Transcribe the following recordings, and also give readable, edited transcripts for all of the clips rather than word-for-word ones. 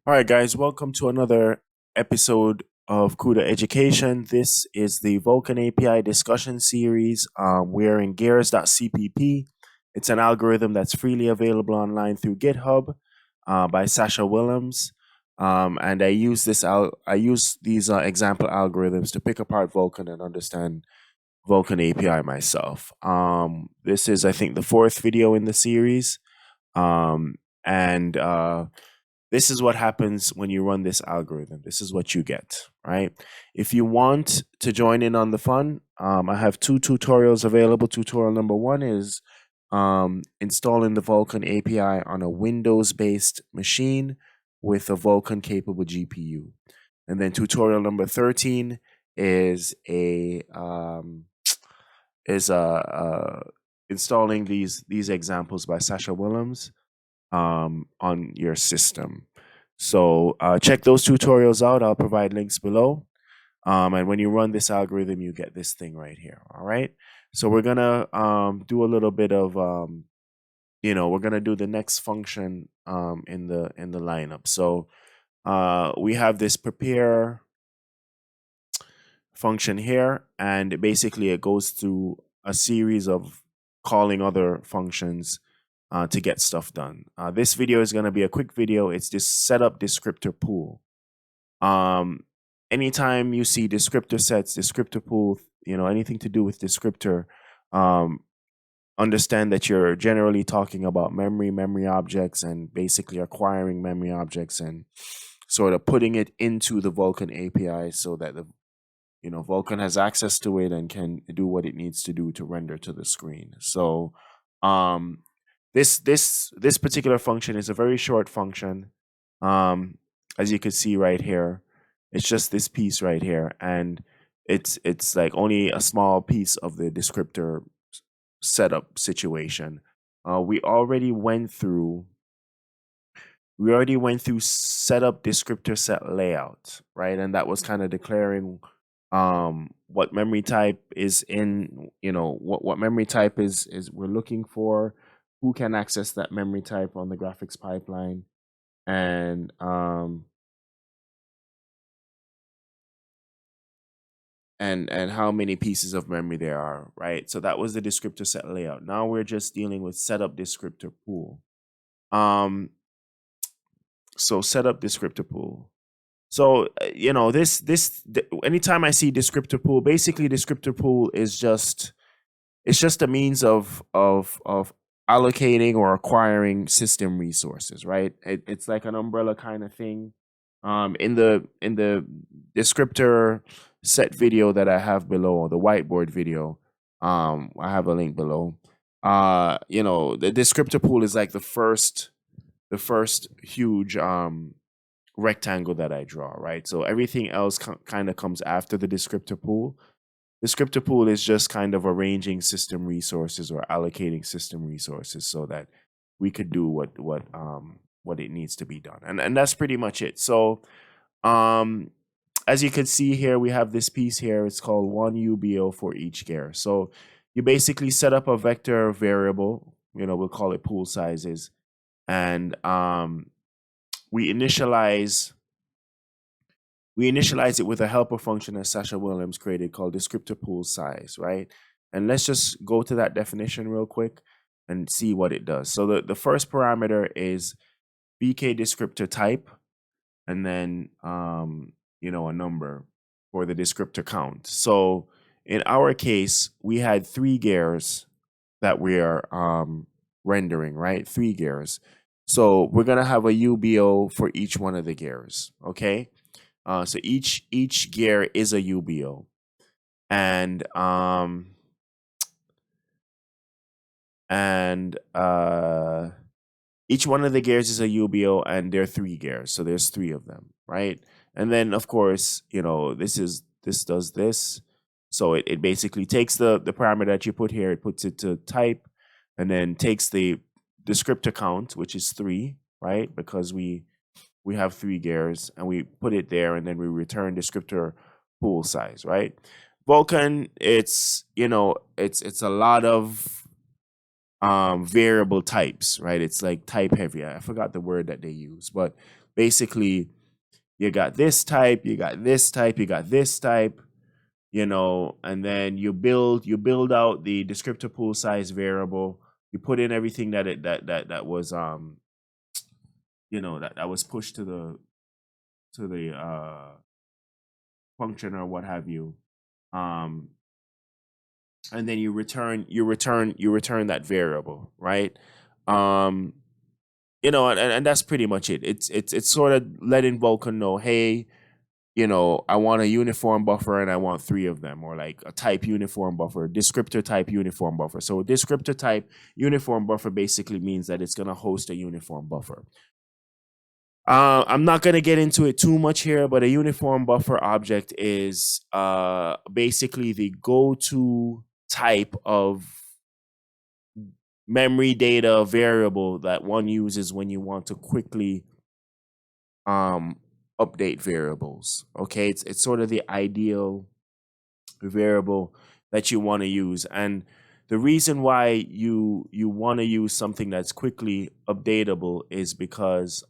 All right, guys, welcome to another episode of Cuda Education. This is the Vulkan API discussion series. We're in gears.cpp. It's an algorithm that's freely available online through GitHub by Sascha Willems. And I use these example algorithms to pick apart Vulkan and understand Vulkan API myself. This is, I think, the fourth video in the series. And this is what happens when you run this algorithm. This is what you get, right? If you want to join in on the fun, I have two tutorials available. Tutorial number one is installing the Vulkan API on a Windows-based machine with a Vulkan-capable GPU. And then tutorial number 13 is installing these examples by Sascha Willems on your system. So check those tutorials out. I'll provide links below. And when you run this algorithm, you get this thing right here. All right. So we're gonna do a little bit of we're gonna do the next function in the lineup. So we have this prepare function here, and basically it goes through a series of calling other functions to get stuff done. This video is going to be a quick video. It's this setup descriptor pool. Anytime you see descriptor sets, descriptor pool, anything to do with descriptor, understand that you're generally talking about memory objects, and basically acquiring memory objects and sort of putting it into the Vulkan API so that the Vulkan has access to it and can do what it needs to do to render to the screen. So this particular function is a very short function. As you can see right here, it's just this piece right here, and it's like only a small piece of the descriptor setup situation. We already went through setup descriptor set layout, right? And that was kind of declaring what memory type is in, what memory type is we're looking for, who can access that memory type on the graphics pipeline, and how many pieces of memory there are, right? So that was the descriptor set layout. Now we're just dealing with setup descriptor pool. So setup descriptor pool. So anytime I see descriptor pool, basically descriptor pool is just a means of allocating or acquiring system resources, right? It's like an umbrella kind of thing. In the descriptor set video that I have below, the whiteboard video, I have a link below. The descriptor pool is like the first huge rectangle that I draw, right? So everything else kind of comes after the descriptor pool. Descriptor pool is just kind of arranging system resources or allocating system resources so that we could do what it needs to be done, and that's pretty much it. So as you can see here, we have this piece here. It's called 1 UBO for each gear. So you basically set up a vector variable, we'll call it pool sizes, and we initialize it with a helper function that Sascha Willems created called descriptor pool size, right? And let's just go to that definition real quick and see what it does. So the first parameter is VK descriptor type, and then a number for the descriptor count. So in our case, we had 3 gears that we are rendering, right? 3 gears. So we're gonna have a UBO for each one of the gears, okay? So each gear is a UBO, and each one of the gears is a UBO, and there are 3 gears, so there's 3 of them, right? And then of course, this does this. So it basically takes the parameter that you put here, it puts it to type, and then takes the descriptor count, which is 3, right? Because we have 3 gears, and we put it there, and then we return descriptor pool size, right? Vulkan, it's a lot of variable types, right? It's like type heavy. I forgot the word that they use, but basically you got this type, you got this type, you got this type, you know, and then you build out the descriptor pool size variable. You put in everything that was you know, that was pushed to the function or what have you, um and then you return that variable, right? um you know, and that's pretty much it. It's sort of letting Vulkan know, hey, you know, I want a uniform buffer and I want 3 of them, or like a type uniform buffer, descriptor type uniform buffer. So descriptor type uniform buffer basically means that it's going to host a uniform buffer. I'm not going to get into it too much here, but a uniform buffer object is basically the go-to type of memory data variable that one uses when you want to quickly update variables. Okay, it's sort of the ideal variable that you want to use, and the reason why you want to use something that's quickly updatable is because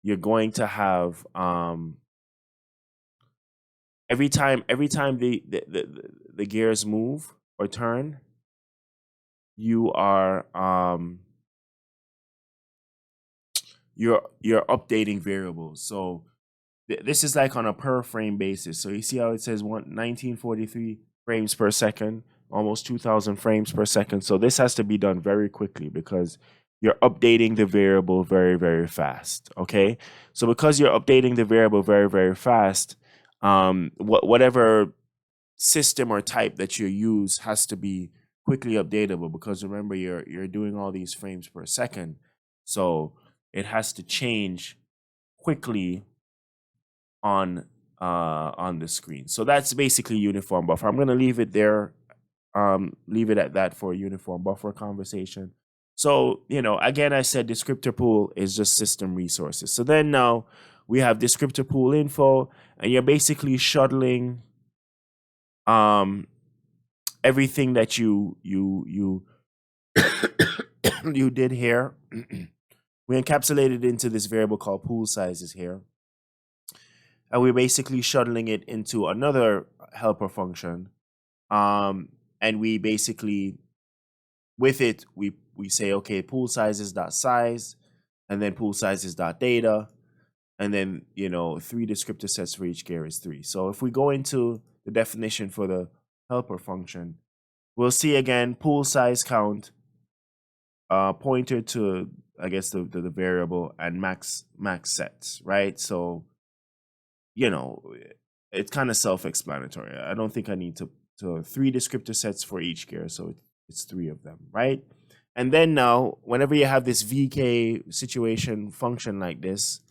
you're going to have every time the gears move or turn, you are you're updating variables. So this is like on a per frame basis. So you see how it says 1943 frames per second, almost 2000 frames per second. So this has to be done very quickly because you're updating the variable very, very fast. Okay. So because you're updating the variable very, very fast, whatever system or type that you use has to be quickly updatable, because remember, you're doing all these frames per second. So it has to change quickly on the screen. So that's basically uniform buffer. I'm going to leave it there, leave it at that for a uniform buffer conversation. So, you know, again, I said descriptor pool is just system resources. So then now we have descriptor pool info, and you're basically shuttling everything that you you did here. We encapsulated into this variable called pool sizes here, and we're basically shuttling it into another helper function, and we basically, with it, we say, okay, pool sizes dot size, and then pool sizes dot data, and then, you know, 3 descriptor sets for each gear is 3. So if we go into the definition for the helper function, we'll see again pool size count, pointer to, I guess, the variable, and max sets, right? So, you know, it's kind of self-explanatory. I don't think I need to 3 descriptor sets for each gear, so it's 3 of them, right? And then now, whenever you have this VK situation function like this,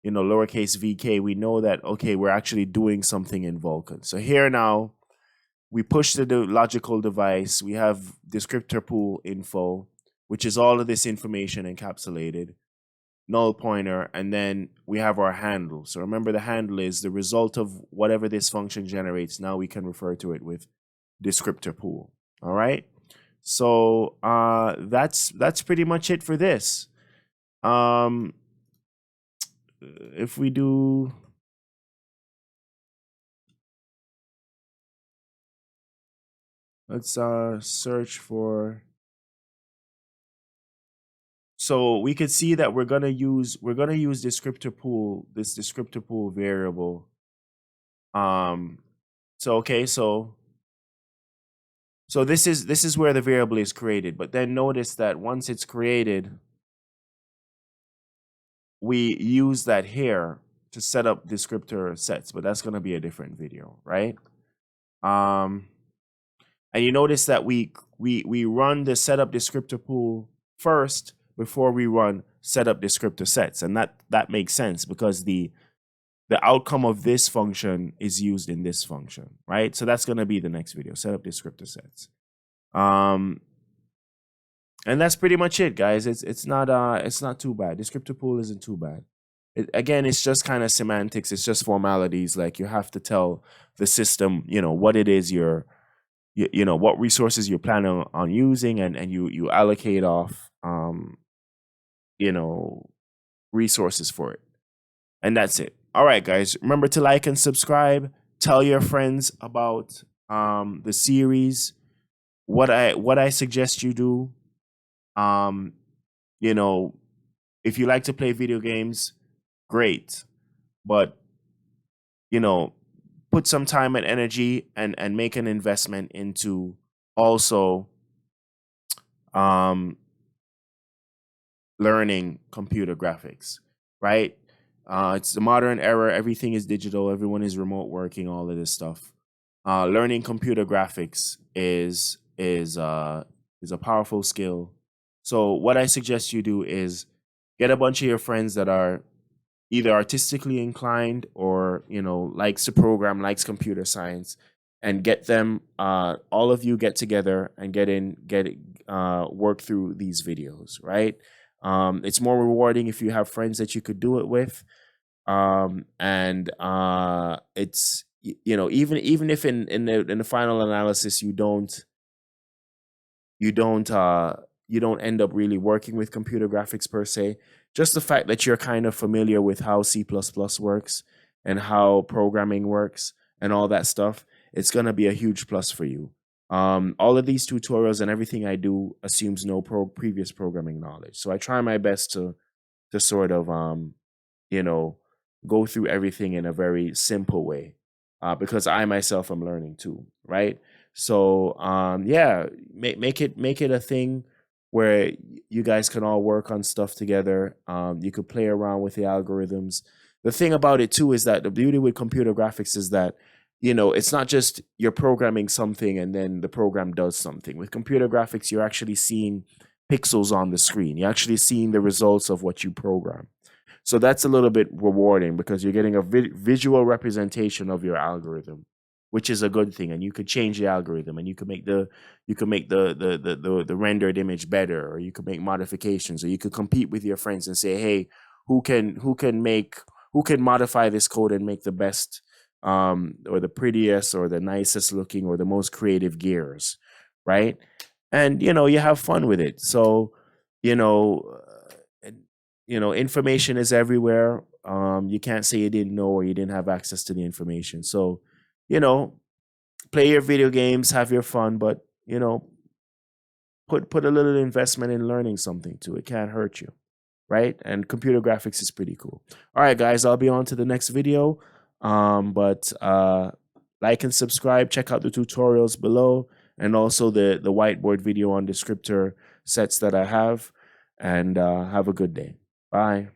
you know, lowercase VK, we know that, okay, we're actually doing something in Vulkan. So here now, we push the logical device. We have descriptor pool info, which is all of this information encapsulated, null pointer, and then we have our handle. So remember, the handle is the result of whatever this function generates. Now we can refer to it with descriptor pool. All right. So that's pretty much it for this. If we do, let's search for. So we could see that we're gonna use descriptor pool, this descriptor pool variable. So okay, so this is where the variable is created. But then notice that once it's created, we use that here to set up descriptor sets, but that's gonna be a different video, right? And you notice that we run the setup descriptor pool first before we run setup descriptor sets, and that makes sense because the outcome of this function is used in this function, right? So that's going to be the next video, setup descriptor sets. And that's pretty much it, guys. It's not too bad. Descriptor pool isn't too bad. Again, it's just kind of semantics. It's just formalities. Like, you have to tell the system, you know, what it is you know, what resources you're planning on using, and you allocate off resources for it. And that's it. All right, guys. Remember to like and subscribe. Tell your friends about the series. What I suggest you do. If you like to play video games, great. But put some time and energy and make an investment into also learning computer graphics, right? It's the modern era. Everything is digital. Everyone is remote working. All of this stuff. Learning computer graphics is a powerful skill. So what I suggest you do is get a bunch of your friends that are either artistically inclined or likes to program, likes computer science, and get them. All of you get together and work through these videos, right? It's more rewarding if you have friends that you could do it with. It's even if in the final analysis you don't end up really working with computer graphics per se, just the fact that you're kind of familiar with how C++ works and how programming works and all that stuff, it's going to be a huge plus for you. All of these tutorials and everything I do assumes no previous programming knowledge. So I try my best to sort of, go through everything in a very simple way, because I myself am learning too, right? So make it a thing where you guys can all work on stuff together. You could play around with the algorithms. The thing about it too is that the beauty with computer graphics is that it's not just you're programming something and then the program does something. With computer graphics, you're actually seeing pixels on the screen. You're actually seeing the results of what you program. So that's a little bit rewarding because you're getting a visual representation of your algorithm, which is a good thing. And you could change the algorithm, and you could make the rendered image better, or you could make modifications, or you could compete with your friends and say, hey, who can modify this code and make the best, or the prettiest, or the nicest looking, or the most creative gears, right? And you have fun with it. So information is everywhere. You can't say you didn't know or you didn't have access to the information. So play your video games, have your fun, but put a little investment in learning something too. It can't hurt you, right? And computer graphics is pretty cool. All right, guys, I'll be on to the next video. But like and subscribe. Check out the tutorials below, and also the whiteboard video on descriptor sets that I have. And have a good day. Bye.